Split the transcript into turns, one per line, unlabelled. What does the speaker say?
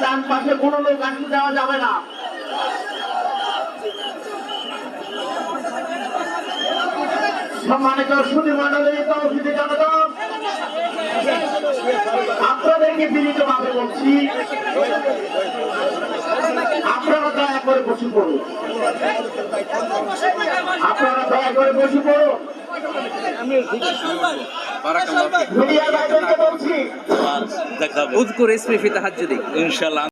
ডান পাশে কোনো লোক আসতে দেওয়া যাবে না। সম্মানিত সুধী মন্ডলী, তৌহিদি জনগণ, আপনাদেরকে বিনীতভাবে বলছি, আপনারা দয়া করে বসে পড়ুন। আপনারা দয়া করে বসে পড়ুন। মিডিয়ার ভাইদেরকে বলছি,
উযকুর ইসমি ফি তাহাজ্জুদিক।
ইনশাআল্লাহ